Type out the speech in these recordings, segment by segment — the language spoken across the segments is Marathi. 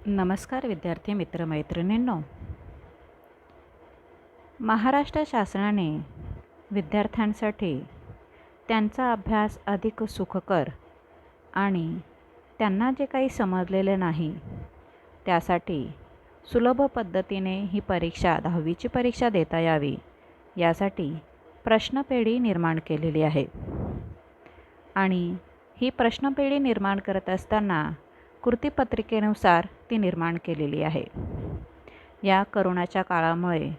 नमस्कार विद्यार्थी मित्रमैत्रिणींनो. महाराष्ट्र शासनाने विद्यार्थ्यांसाठी त्यांचा अभ्यास अधिक सुखकर आणि त्यांना जे काही समजलेले नाही त्यासाठी सुलभ पद्धतीने ही परीक्षा 10वीची परीक्षा देता यावी यासाठी प्रश्नपेढी निर्माण केलेली आहे. आणि ही प्रश्नपेढी निर्माण करत असताना कृतीपत्रिकेनुसार ती निर्माण केलेली आहे. या करोनाच्या काळामुळे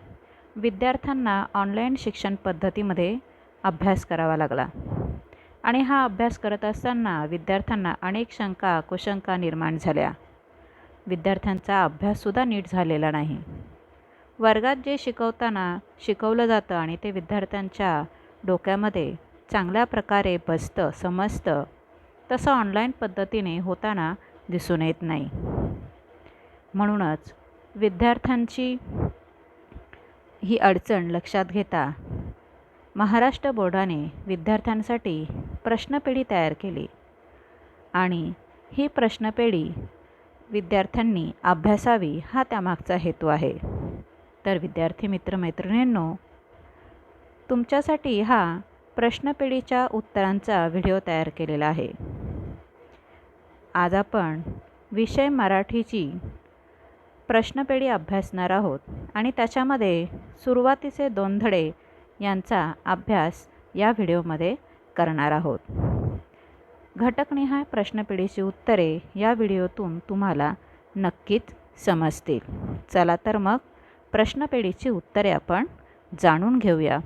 विद्यार्थ्यांना ऑनलाईन शिक्षण पद्धतीमध्ये अभ्यास करावा लागला आणि हा अभ्यास करत असताना विद्यार्थ्यांना अनेक शंका कुशंका निर्माण झाल्या. विद्यार्थ्यांचा अभ्याससुद्धा नीट झालेला नाही. वर्गात जे शिकवलं जातं आणि ते विद्यार्थ्यांच्या डोक्यामध्ये चांगल्या प्रकारे बसतं समजतं तसं ऑनलाईन पद्धतीने होताना दिसून येत नाही. म्हणूनच विद्यार्थ्यांची ही अडचण लक्षात घेता महाराष्ट्र बोर्डाने विद्यार्थ्यांसाठी प्रश्नपेढी तयार केली आणि ही प्रश्नपेढी विद्यार्थ्यांनी अभ्यासावी हा त्यामागचा हेतू आहे. तर विद्यार्थी मित्रमैत्रिणींनो, तुमच्यासाठी हा प्रश्नपेढीच्या उत्तरांचा व्हिडिओ तयार केलेला आहे. आज आपण विषय मराठीची प्रश्नपेढी अभ्यासणार आहोत आणि त्याच्यामध्ये सुरुवातीचे 2 धडे यांचा अभ्यास या व्हिडिओमध्ये करणार आहोत. घटकनिहाय प्रश्नपेढीची उत्तरे या व्हिडिओतून तुम्हाला नक्कीच समजतील. चला तर मग प्रश्नपेढीची उत्तरे आपण जाणून घेऊया.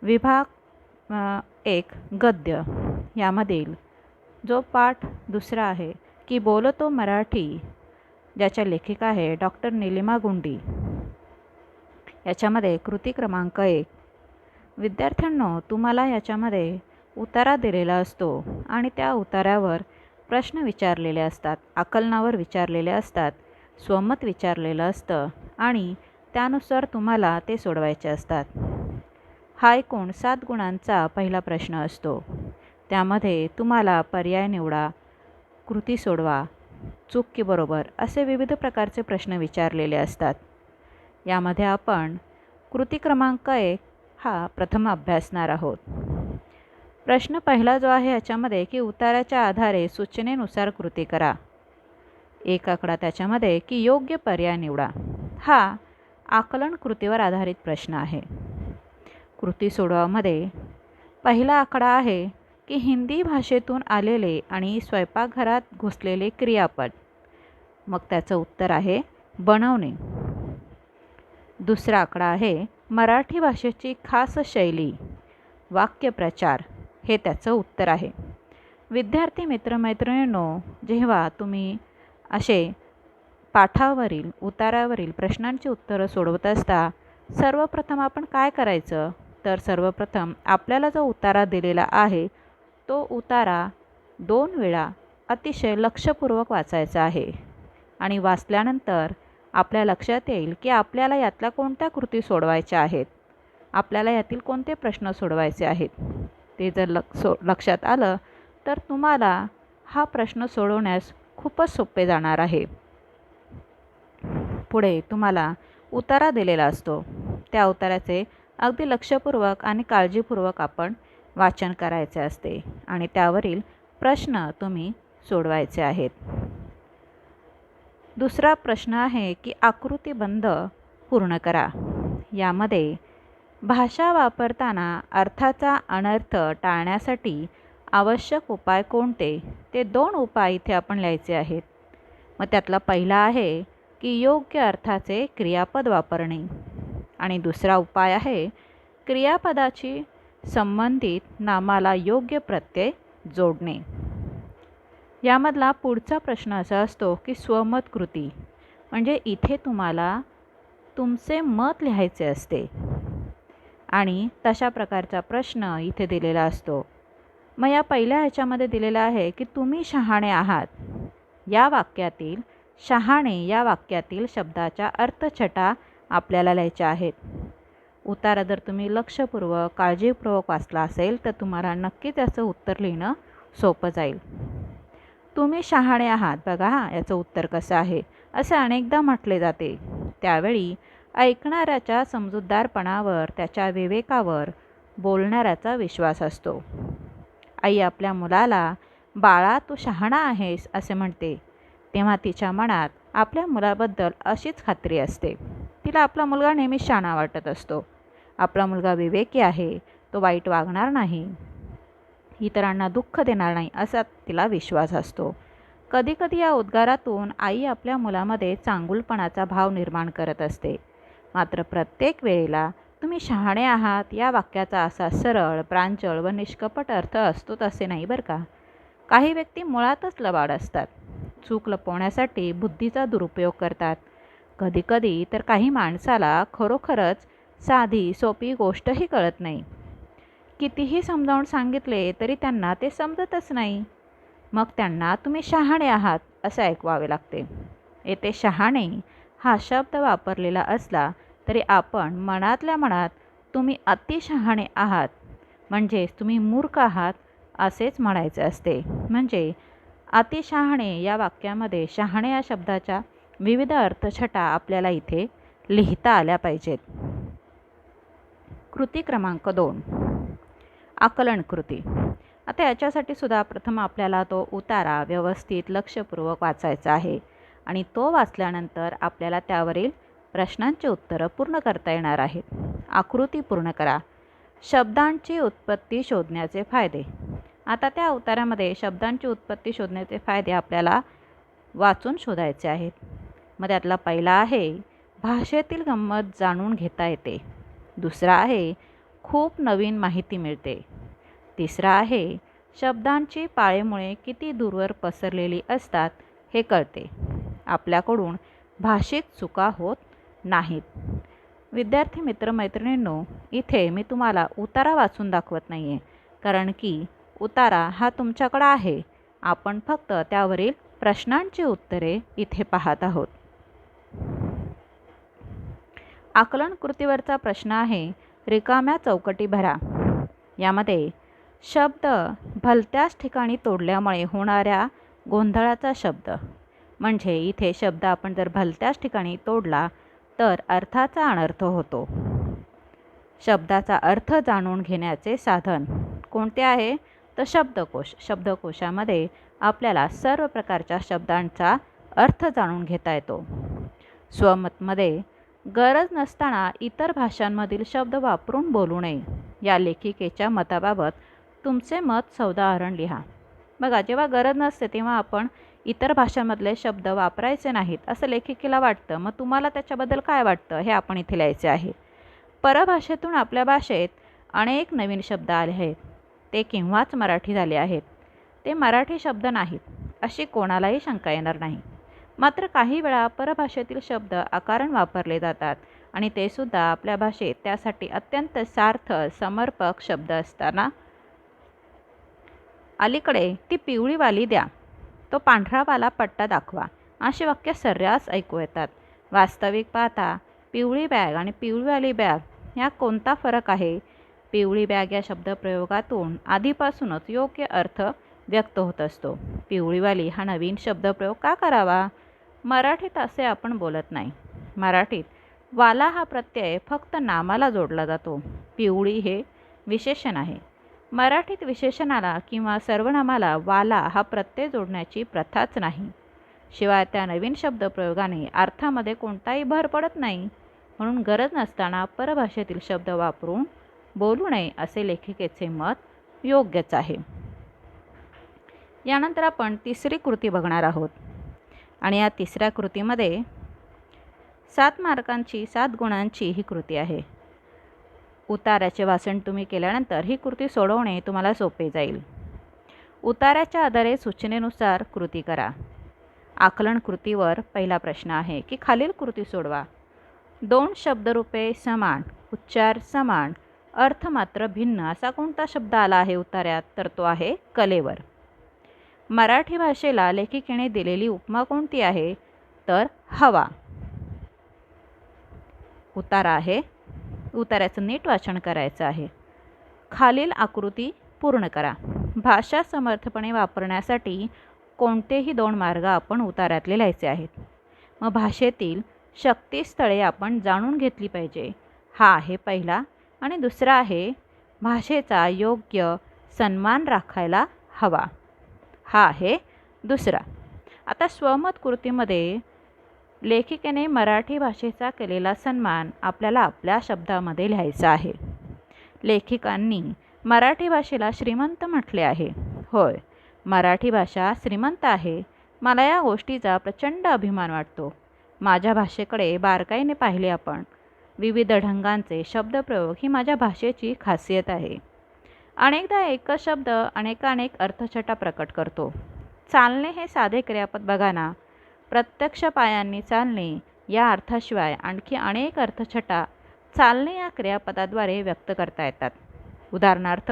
विभाग 1 गद्य यामधील जो पाठ दुसरा आहे की बोलतो मराठी, ज्याच्या लेखिका आहे डॉक्टर नीलिमा गुंडी, याच्यामध्ये कृती क्रमांक 1. विद्यार्थ्यांनो, तुम्हाला याच्यामध्ये उतारा दिलेला असतो आणि त्या उतार्यावर प्रश्न विचारलेले असतात, आकलनावर विचारलेले असतात, स्वमत विचारलेलं असतं आणि त्यानुसार तुम्हाला ते सोडवायचे असतात. हा एकूण 7 गुणांचा पहिला प्रश्न असतो. त्यामध्ये तुम्हाला पर्याय निवडा, कृती सोडवा, चूक की बरोबर असे विविध प्रकारचे प्रश्न विचारलेले असतात. यामध्ये आपण कृती क्रमांक 1 हा प्रथम अभ्यासणार आहोत. प्रश्न पहिला जो आहे याच्यामध्ये की उताराच्या आधारे सूचनेनुसार कृती करा. एक आकडा त्याच्यामध्ये की योग्य पर्याय निवडा. हा आकलन कृतीवर आधारित प्रश्न आहे. कृती सोडवामध्ये पहिला आकडा आहे की हिंदी भाषेतून आलेले आणि स्वयंपाकघरात घुसलेले क्रियापद. मग त्याचं उत्तर आहे बनवणे. दुसरा आकडा आहे मराठी भाषेची खास शैली, वाक्यप्रचार. हे त्याचं उत्तर आहे. विद्यार्थी मित्रमैत्रिणींनो, जेव्हा तुम्ही असे पाठावरील उतारावरील प्रश्नांची उत्तरं सोडवत असता, सर्वप्रथम आपण काय करायचं तर सर्वप्रथम आपल्याला जो उतारा दिलेला आहे तो उतारा 2 वेळा अतिशय लक्षपूर्वक वाचायचा आहे आणि वाचल्यानंतर आपल्या लक्षात येईल की आपल्याला यातल्या कोणत्या कृती सोडवायच्या आहेत, आपल्याला यातील कोणते प्रश्न सोडवायचे आहेत. ते जर लक्षात आलं तर तुम्हाला हा प्रश्न सोडवण्यास खूपच सोपे जाणार आहे. पुढे तुम्हाला उतारा दिलेला असतो. त्या उताराचे अगदी लक्षपूर्वक आणि काळजीपूर्वक आपण वाचन करायचे असते आणि त्यावरील प्रश्न तुम्ही सोडवायचे आहेत. दुसरा प्रश्न आहे की आकृतिबंध पूर्ण करा. यामध्ये भाषा वापरताना अर्थाचा अनर्थ टाळण्यासाठी आवश्यक उपाय कोणते ते 2 उपाय इथे आपण लिहायचे आहेत. मग त्यातला पहिला आहे की योग्य अर्थाचे क्रियापद वापरणे आणि दुसरा उपाय आहे क्रियापदाची संबंधित नामाला योग्य प्रत्यय जोडणे. यामधला पुढचा प्रश्न असा असतो की स्वमत कृती, म्हणजे इथे तुम्हाला तुमचे मत लिहायचे असते आणि तशा प्रकारचा प्रश्न इथे दिलेला असतो. मग या पहिल्या ह्याच्यामध्ये दिलेला आहे की तुम्ही शहाणे आहात. या वाक्यातील शहाणे या वाक्यातील शब्दाच्या अर्थछटा आपल्याला लिहायच्या आहेत. उतारा जर तुम्ही लक्षपूर्वक काळजीपूर्वक वाचला असेल तर तुम्हाला नक्कीच त्याचं उत्तर लिहिणं सोपं जाईल. तुम्ही शहाणे आहात बघा याचं उत्तर कसं आहे असे अनेकदा म्हटले जाते. त्यावेळी ऐकणाऱ्याच्या समजूतदारपणावर, त्याच्या विवेकावर बोलणाऱ्याचा विश्वास असतो. आई आपल्या मुलाला बाळा तू शहाणा आहेस असे म्हणते, तेव्हा तिच्या मनात आपल्या मुलाबद्दल अशीच खात्री असते. तिला आपला मुलगा नेहमी शहाणा वाटत असतो. आपला मुलगा विवेकी आहे, तो वाईट वागणार नाही, इतरांना दुःख देणार नाही असा तिला विश्वास असतो. कधीकधी या उद्गारातून आई आपल्या मुलामध्ये चांगुलपणाचा भाव निर्माण करत असते. मात्र प्रत्येक वेळेला तुम्ही शहाणे आहात या वाक्याचा असा सरळ, प्रांजळ व निष्कपट अर्थ असतोच असे नाही बरं का. काही व्यक्ती मुळातच लबाड असतात. चूक लपवण्यासाठी बुद्धीचा दुरुपयोग करतात. कधीकधी तर काही माणसाला खरोखरच साधी सोपी गोष्टही कळत नाही. कितीही समजावून सांगितले तरी त्यांना ते समजतच नाही. मग त्यांना तुम्ही शहाणे आहात असे ऐकवावे लागते. येथे शहाणे हा शब्द वापरलेला असला तरी आपण मनातल्या मनात तुम्ही अतिशहाणे आहात म्हणजेच तुम्ही मूर्ख आहात असेच म्हणायचे असते. म्हणजे अतिशहाणे या वाक्यामध्ये शहाणे या शब्दाच्या विविध अर्थछटा आपल्याला इथे लिहिता आल्या पाहिजेत. कृती क्रमांक 2, आकलन कृती. आता याच्यासाठी सुद्धा प्रथम आपल्याला तो उतारा व्यवस्थित लक्षपूर्वक वाचायचा आहे आणि तो वाचल्यानंतर आपल्याला त्यावरील प्रश्नांची उत्तरं पूर्ण करता येणार आहेत. आकृती पूर्ण करा. शब्दांची उत्पत्ती शोधण्याचे फायदे. आता त्या उतारामध्ये शब्दांची उत्पत्ती शोधण्याचे फायदे आपल्याला वाचून शोधायचे आहेत. मग त्यातला पहिला आहे भाषेतील गंमत जाणून घेता येते. दुसरा आहे खूप नवीन माहिती मिळते. तिसरा आहे शब्दांची पाळेमुळे किती दूरवर पसरलेली असतात हे कळते. आपल्याकडून भाषिक चुका होत नाहीत. विद्यार्थी मित्रमैत्रिणींनो, इथे मी तुम्हाला उतारा वाचून दाखवत नाही आहे, कारण की उतारा हा तुमच्याकडे आहे. आपण फक्त त्यावरील प्रश्नांची उत्तरे इथे पाहत आहोत. आकलन कृतीवरचा प्रश्न आहे रिकाम्या चौकटी भरा. यामध्ये शब्द भलत्याच ठिकाणी तोडल्यामुळे होणाऱ्या गोंधळाचा शब्द, म्हणजे इथे शब्द आपण जर भलत्याच ठिकाणी तोडला तर अर्थाचा अनर्थ होतो. शब्दाचा अर्थ जाणून घेण्याचे साधन कोणते आहे तर शब्दकोश. शब्दकोशामध्ये आपल्याला सर्व प्रकारच्या शब्दांचा अर्थ जाणून घेता येतो. स्वमतमध्ये गरज नसताना इतर भाषांमधील शब्द वापरून बोलू नये या लेखिकेच्या मताबाबत तुमचे मत सौदाहरण लिहा. बघा, जेव्हा गरज नसते तेव्हा आपण इतर भाषांमधले शब्द वापरायचे नाहीत असं लेखिकेला वाटतं. मग तुम्हाला त्याच्याबद्दल काय वाटतं हे आपण इथे लिहायचे आहे. परभाषेतून आपल्या भाषेत अनेक नवीन शब्द आले आहेत. ते केव्हाच मराठी झाले आहेत. ते मराठी शब्द नाहीत अशी कोणालाही शंका येणार नाही. मात्र काही वेळा परभाषेतील शब्द आकारण वापरले जातात आणि ते सुद्धा आपल्या भाषेत त्यासाठी अत्यंत सार्थ समर्पक शब्द असताना अलीकडे ती पिवळीवाली द्या, तो पांढरावाला पट्टा दाखवा अशी वाक्य सर्रास ऐकू येतात. वास्तविक पाहता पिवळी बॅग आणि पिवळीवाली बॅग या कोणता फरक आहे? पिवळी बॅग या शब्दप्रयोगातून आधीपासूनच योग्य अर्थ व्यक्त होत असतो. पिवळीवाली हा नवीन शब्दप्रयोग का करावा? मराठीत असे आपण बोलत नाही. मराठीत वाला हा प्रत्यय फक्त नामाला जोडला जातो. पिवळी हे विशेषण आहे. मराठीत विशेषणाला किंवा सर्वनामाला वाला हा प्रत्यय जोडण्याची प्रथाच नाही. शिवाय त्या नवीन शब्दप्रयोगाने अर्थामध्ये कोणताही भर पडत नाही. म्हणून गरज नसताना परभाषेतील शब्द वापरून बोलू नये असे लेखिकेचे मत योग्यच आहे. यानंतर आपण तिसरी कृती बघणार आहोत आणि या तिसऱ्या कृतीमध्ये 7 मार्कांची 7 गुणांची ही कृती आहे. उताऱ्याचे वाचन तुम्ही केल्यानंतर ही कृती सोडवणे तुम्हाला सोपे जाईल. उताऱ्याच्या आधारे सूचनेनुसार कृती करा. आकलन कृतीवर पहिला प्रश्न आहे की खालील कृती सोडवा. 2 शब्दरूपे समान, उच्चार समान, अर्थ मात्र भिन्न असा कोणता शब्द आला आहे उताऱ्यात? तर तो आहे कलेवर. मराठी भाषेला लेखिकेने दिलेली उपमा कोणती आहे? तर हवा. उतारा आहे. उतार्याचं नीट वाचन करायचं आहे. खालील आकृती पूर्ण करा. भाषा समर्थपणे वापरण्यासाठी कोणतेही 2 मार्ग आपण उताऱ्यातले लिहायचे आहेत. मग भाषेतील शक्तिस्थळे आपण जाणून घेतली पाहिजे. हा आहे पहिला. आणि दुसरा आहे भाषेचा योग्य सन्मान राखायला हवा. हा आहे दुसरा. आता स्वमत कृतीमध्ये लेखिकेने मराठी भाषेचा केलेला सन्मान आपल्याला आपल्या शब्दामध्ये लिहायचा आहे. लेखिकांनी मराठी भाषेला श्रीमंत म्हटले आहे. होय, मराठी भाषा श्रीमंत आहे. मला या गोष्टीचा प्रचंड अभिमान वाटतो. माझ्या भाषेकडे बारकाईने पाहिले आपण. विविध ढंगांचे शब्दप्रयोग ही माझ्या भाषेची खासियत आहे. अनेकदा एकच शब्द अनेकानेक अर्थछटा प्रकट करतो. चालणे हे साधे क्रियापद बघा ना. प्रत्यक्ष पायांनी चालणे या अर्थाशिवाय आणखी अनेक अर्थछटा चालणे या क्रियापदाद्वारे व्यक्त करता येतात. उदाहरणार्थ,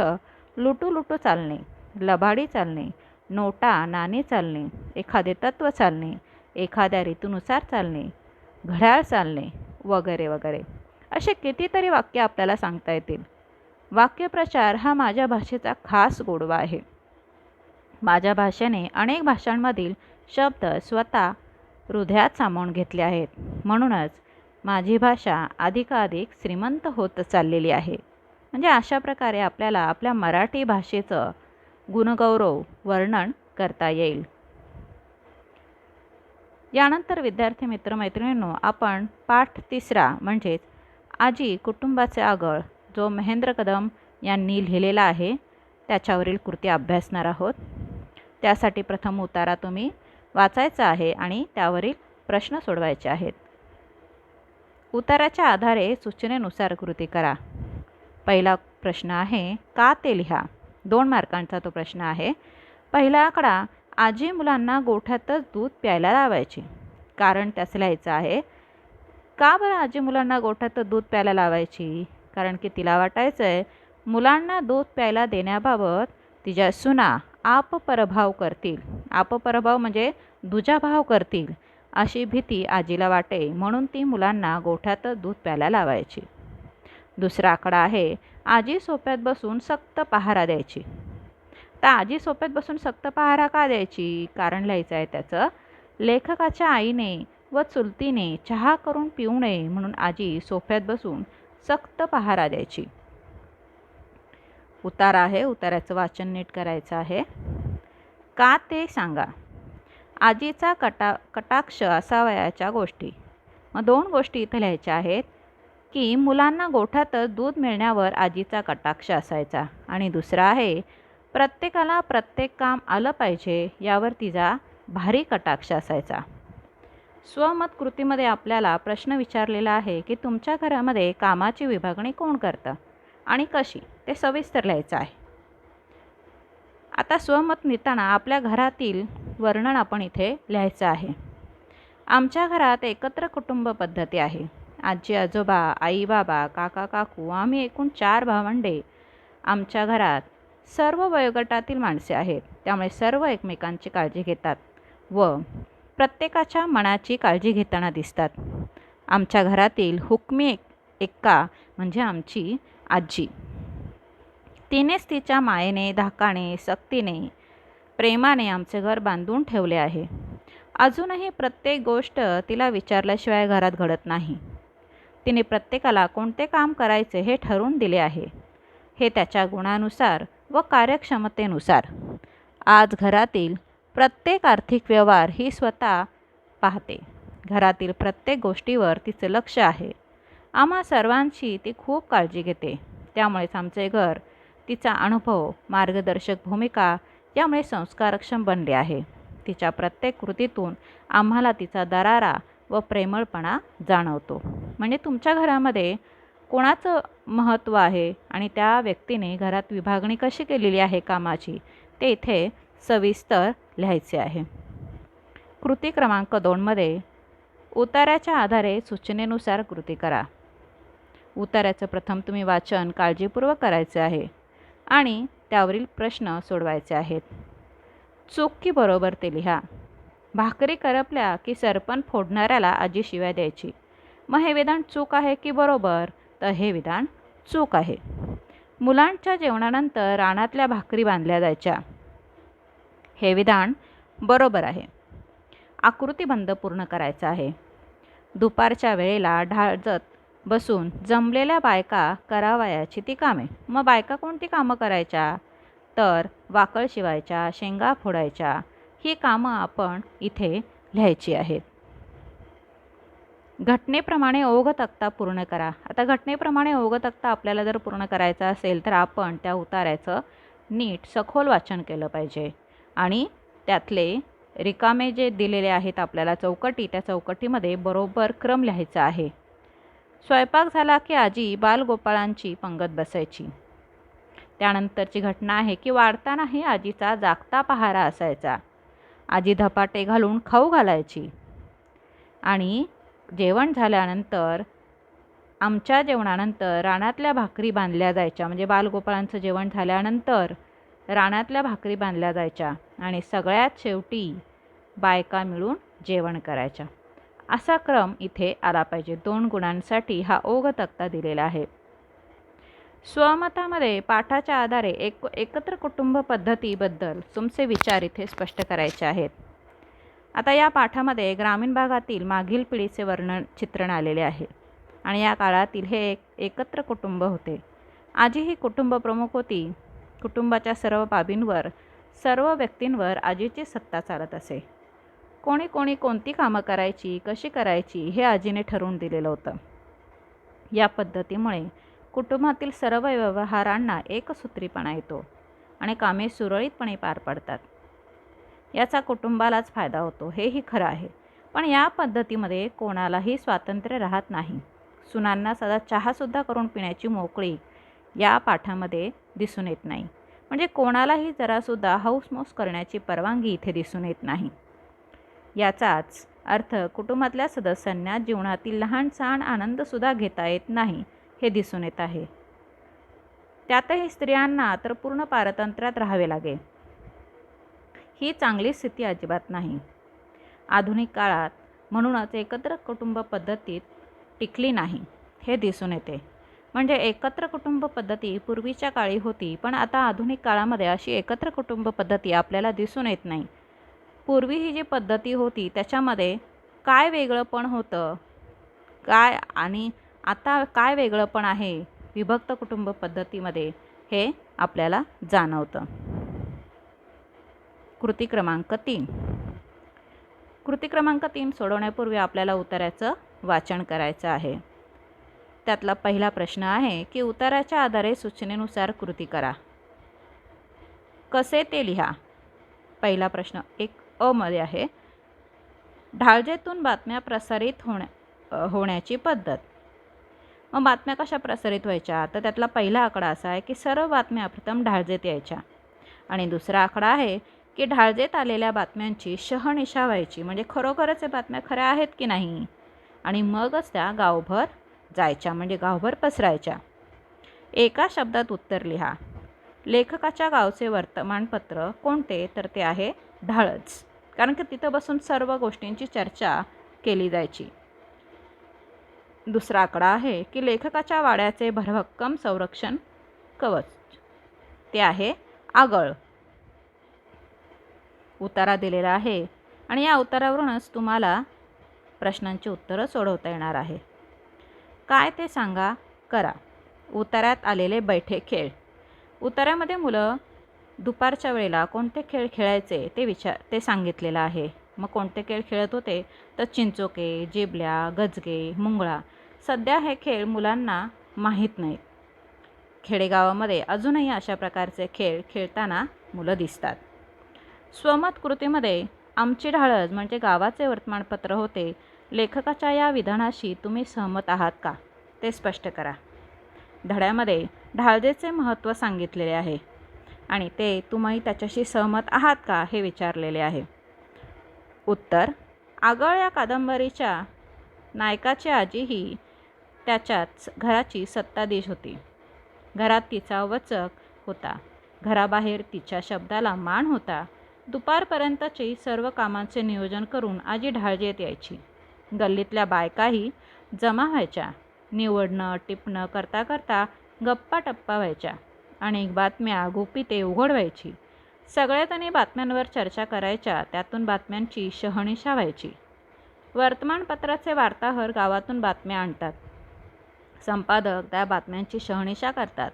लुटू लुटू चालणे, लबाडी चालणे, नोटा नाणी चालणे, एखादे तत्त्व चालणे, एखाद्या ऋतूनुसार चालणे, घड्याळ चालणे वगैरे वगैरे. असे कितीतरी वाक्य आपल्याला सांगता येतील. वाक्यप्रचार हा माझ्या भाषेचा खास गोडवा आहे. माझ्या भाषेने अनेक भाषांमधील शब्द स्वतः हृदयात सामावून घेतले आहेत. म्हणूनच माझी भाषा अधिकाधिक श्रीमंत होत चाललेली आहे. म्हणजे अशा प्रकारे आपल्याला आपल्या मराठी भाषेचं गुणगौरव वर्णन करता येईल. यानंतर विद्यार्थी मित्रमैत्रिणींनो, आपण पाठ 3 म्हणजेच आजी कुटुंबाचे आगळ, जो महेंद्र कदम यांनी लिहिलेला आहे, त्याच्यावरील कृती अभ्यासणार आहोत. त्यासाठी प्रथम उतारा तुम्ही वाचायचा आहे आणि त्यावरील प्रश्न सोडवायचे आहेत. उताराच्या आधारे सूचनेनुसार कृती करा. पहिला प्रश्न आहे, का ते लिहा. 2 मार्कांचा तो प्रश्न आहे. पहिला आकडा, आजी मुलांना गोठ्यातच दूध प्यायला लावायची. कारण त्याचं लिहायचं आहे. का बरं आजी मुलांना गोठ्यातच दूध प्यायला लावायची? कारण की तिला वाटायचं आहे मुलांना दूध प्यायला देण्याबाबत तिच्या सुना आपपरभाव करतील. आपपरभाव म्हणजे दुजाभाव करतील अशी भीती आजीला वाटे, म्हणून ती मुलांना गोठ्यातच दूध प्यायला लावायची. दुसरा आकडा आहे, आजी सोफ्यात बसून सक्त पहारा द्यायची. तर आजी सोफ्यात बसून सक्त पहारा का द्यायची? कारण लिहायचं आहे त्याचं. लेखकाच्या आईने व चुलतीने चहा करून पिऊ नये म्हणून आजी सोफ्यात बसून सक्त पहारा द्यायची. उतारा आहे, उताराचं वाचन नीट करायचं आहे. का ते सांगा. आजीचा कटाक्ष असावयाच्या गोष्टी. मग 2 गोष्टी इथं लिहायच्या आहेत की मुलांना गोठ्यातच दूध मिळण्यावर आजीचा कटाक्ष असायचा, आणि दुसरा आहे प्रत्येकाला प्रत्येक काम आलं पाहिजे यावर तिचा भारी कटाक्ष असायचा. स्वमत कृतीमध्ये आपल्याला प्रश्न विचारलेला आहे की तुमच्या घरामध्ये कामाची विभागणी कोण करतं आणि कशी, ते सविस्तर लिहायचं आहे. आता स्वमत लिहिताना आपल्या घरातील वर्णन आपण इथे लिहायचं आहे. आमच्या घरात एकत्र कुटुंब पद्धती आहे. आजी आजोबा, आई बाबा, काका काकू, आम्ही एकूण 4 भावंडे. आमच्या घरात सर्व वयोगटातील माणसे आहेत, त्यामुळे सर्व एकमेकांची काळजी घेतात व प्रत्येकाच्या मनाची काळजी घेताना दिसतात. आमच्या घरातील हुकमी एक्का म्हणजे आमची आजी. तिनेच तिच्या मायेने, धाकाने, सक्तीने, प्रेमाने आमचे घर बांधून ठेवले आहे. अजूनही प्रत्येक गोष्ट तिला विचारल्याशिवाय घरात घडत नाही. तिने प्रत्येकाला कोणते काम करायचे हे ठरवून दिले आहे, हे त्याच्या गुणानुसार व कार्यक्षमतेनुसार. आज घरातील प्रत्येक आर्थिक व्यवहार ही स्वतः पाहते. घरातील प्रत्येक गोष्टीवर तिचे लक्ष आहे. आम्हा सर्वांची ती खूप काळजी घेते. त्यामुळेच आमचे घर तिचा अनुभव, मार्गदर्शक भूमिका यामुळे संस्कारक्षम बनले आहे. तिच्या प्रत्येक कृतीतून आम्हाला तिचा दरारा व प्रेमळपणा जाणवतो. म्हणजे तुमच्या घरामध्ये कोणाचं महत्त्व आहे आणि त्या व्यक्तीने घरात विभागणी कशी केलेली आहे कामाची, ते इथे सविस्तर लिहायचे आहे. कृती क्रमांक 2मध्ये उताऱ्याच्या आधारे सूचनेनुसार कृती करा. उताऱ्याचं प्रथम तुम्ही वाचन काळजीपूर्वक करायचे आहे आणि त्यावरील प्रश्न सोडवायचे आहेत. चूक की बरोबर ते लिहा. भाकरी करपल्या की सरपण फोडणाऱ्याला आजी शिव्या द्यायची. मग हे विधान चूक आहे की बरोबर? तर हे विधान चूक आहे. मुलांच्या जेवणानंतर रानातल्या भाकरी बांधल्या जायच्या. हे विधान बरोबर आहे. आकृतिबंध पूर्ण करायचा आहे. दुपारच्या वेळेला ढाळजत बसून जमलेल्या बायका करावयाची ती कामे. मग बायका कोणती कामं करायच्या? तर वाकळ शिवायच्या, शेंगा फोडायच्या, ही कामं आपण इथे लिहायची आहेत. घटनेप्रमाणे ओघ तक्ता पूर्ण करा. आता घटनेप्रमाणे ओघ तक्ता आपल्याला जर पूर्ण करायचा असेल तर आपण त्या उतार्याचं नीट सखोल वाचन केलं पाहिजे आणि त्यातले रिकामे जे दिलेले आहेत आपल्याला चौकटी, त्या चौकटीमध्ये बरोबर क्रम लिहायचा आहे. स्वयंपाक झाला की आजी बालगोपाळांची पंगत बसायची. त्यानंतरची घटना आहे की वाढतानाही आजीचा जागता पहारा असायचा. आजी धपाटे घालून खाऊ घालायची आणि जेवण झाल्यानंतर आमच्या जेवणानंतर रानातल्या भाकरी बांधल्या जायच्या. म्हणजे बालगोपाळांचं जेवण झाल्यानंतर रानातल्या भाकरी बांधल्या जायच्या आणि सगळ्यात शेवटी बायका मिळून जेवण करायच्या. असा क्रम इथे आला पाहिजे. 2 गुणांसाठी हा ओघ तक्ता दिलेला आहे. स्वमतामध्ये पाठाच्या आधारे एकत्र कुटुंब पद्धतीबद्दल तुमचे विचार इथे स्पष्ट करायचे आहेत. आता या पाठामध्ये ग्रामीण भागातील मागील पिढीचे वर्णन चित्रण आलेले आहे आणि या काळातील हे एकत्र कुटुंब होते. आजी ही कुटुंब प्रमुख होती. कुटुंबाच्या सर्व बाबींवर, सर्व व्यक्तींवर आजीची सत्ता चालत असे. कोणी कोणी कोणती कामं करायची, कशी करायची हे आजीने ठरवून दिलेलं होतं. या पद्धतीमुळे कुटुंबातील सर्व व्यवहारांना एकसूत्रीपणा येतो आणि कामे सुरळीतपणे पार पडतात. याचा कुटुंबालाच फायदा होतो, हेही खरं आहे. पण या पद्धतीमध्ये कोणालाही स्वातंत्र्य राहत नाही. सुनांना सदा चहासुद्धा करून पिण्याची मोकळी या पाठामध्ये दिसून येत नाही. म्हणजे कोणालाही जरासुद्धा हौसमौस करण्याची परवानगी इथे दिसून येत नाही. याचाच अर्थ कुटुंबातल्या सदस्यांना जीवनातील लहान सहान आनंदसुद्धा घेता येत नाही हे दिसून येत आहे. त्यातही स्त्रियांना तर पूर्ण पारतंत्र्यात राहावे लागेल. ही चांगली स्थिती अजिबात नाही. आधुनिक काळात म्हणूनच एकत्र कुटुंब पद्धतीत टिकली नाही हे दिसून येते. म्हणजे एकत्र कुटुंब पद्धती पूर्वीच्या काळी होती, पण आता आधुनिक काळामध्ये अशी एकत्र कुटुंब पद्धती आपल्याला दिसून येत नाही. पूर्वी ही जी पद्धती होती त्याच्यामध्ये काय वेगळंपण होतं, काय आणि आता काय वेगळंपण आहे विभक्त कुटुंब पद्धतीमध्ये हे आपल्याला जाणवतं. कृती क्रमांक 3. कृती क्रमांक 3 सोडवण्यापूर्वी आपल्याला उतार्याचं वाचन करायचं आहे. त्यातला पहिला प्रश्न आहे की उतार्याच्या आधारे सूचनेनुसार कृती करा. कसे ते लिहा. पहिला प्रश्न 1 मध्ये आहे, ढाळजेतून बातम्या प्रसारित होण्याची पद्धत. मग बातम्या कशा प्रसारित व्हायच्या? तर त्यातला पहिला आकडा असा आहे की सर्व बातम्या प्रथम ढाळजेत यायच्या आणि दुसरा आकडा आहे की ढाळजेत आलेल्या बातम्यांची शहनिशा व्हायची. म्हणजे खरोखरच बातम्या खऱ्या आहेत की नाही आणि मगच त्या गावभर जायच्या, म्हणजे गावभर पसरायच्या. एका शब्दात उत्तर लिहा. लेखकाच्या गावचे वर्तमानपत्र कोणते? तर ते आहे ढाळच, कारण की तिथं बसून सर्व गोष्टींची चर्चा केली जायची. दुसरा आकडा आहे की लेखकाच्या वाड्याचे भरभक्कम संरक्षण कवच, ते आहे आगळ. उतारा दिलेला आहे आणि या उतारावरूनच तुम्हाला प्रश्नांची उत्तरं सोडवता येणार आहे. काय ते सांगा, करा. उतार्यात आलेले बैठे खेळ. उतार्यामध्ये मुलं दुपारच्या वेळेला कोणते खेळ खेळायचे ते सांगितलेलं आहे. मग कोणते खेळ खेळत होते? तर चिंचोके, जिबल्या, गजगे, मुंगळा. सध्या हे खेळ मुलांना माहीत नाहीत. खेडेगावामध्ये अजूनही अशा प्रकारचे खेळ खेळताना मुलं दिसतात. स्वमत कृतीमध्ये आमची ढाळच म्हणजे गावाचे वर्तमानपत्र होते. लेखकाच्या या विधानाशी तुम्ही सहमत आहात का ते स्पष्ट करा. धड्यामध्ये ढाळजेचे महत्त्व सांगितलेले आहे आणि ते तुम्ही त्याच्याशी सहमत आहात का हे विचारलेले आहे. उत्तर, आगळ या कादंबरीच्या नायकाची आजी ही त्याच्याच घराची सत्ताधीश होती. घरात तिचा वचक होता, घराबाहेर तिच्या शब्दाला मान होता. दुपारपर्यंतची सर्व कामांचे नियोजन करून आजी ढाळजेत यायची. गल्लीतल्या बायकाही जमा व्हायच्या. निवडणं टिपणं करता करता गप्पा टप्पा व्हायच्या. अनेक बातम्या गुपिते उघड व्हायची. सगळ्याजणी बातम्यांवर चर्चा करायच्या, त्यातून बातम्यांची शहानिशा व्हायची. वर्तमानपत्राचे वार्ताहर गावातून बातम्या आणतात. संपादक त्या बातम्यांची शहानिशा करतात.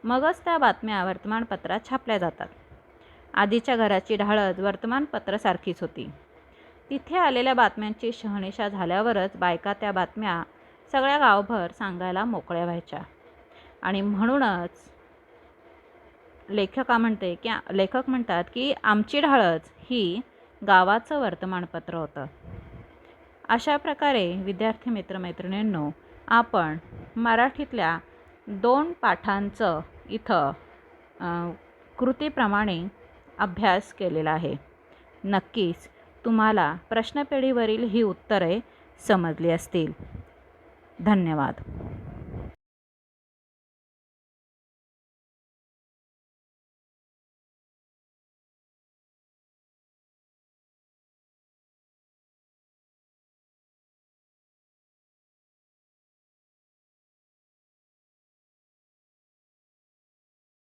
मगच त्या बातम्या वर्तमानपत्रात छापल्या जातात. आधीच्या घराची ढाळच वर्तमानपत्रासारखीच होती. तिथे आलेल्या बातम्यांची शहानिशा झाल्यावरच बायका त्या बातम्या सगळ्या गावभर सांगायला मोकळ्या व्हायच्या. आणि म्हणूनच लेखक म्हणतात की आमची ढाळच ही गावाचं वर्तमानपत्र होतं. अशा प्रकारे विद्यार्थी मित्रमैत्रिणींनो, आपण मराठीतल्या 2 पाठांचं इथं कृतीप्रमाणे अभ्यास केलेला आहे. नक्कीच तुम्हाला प्रश्नपेढीवरील ही उत्तरे समजली असतील. धन्यवाद.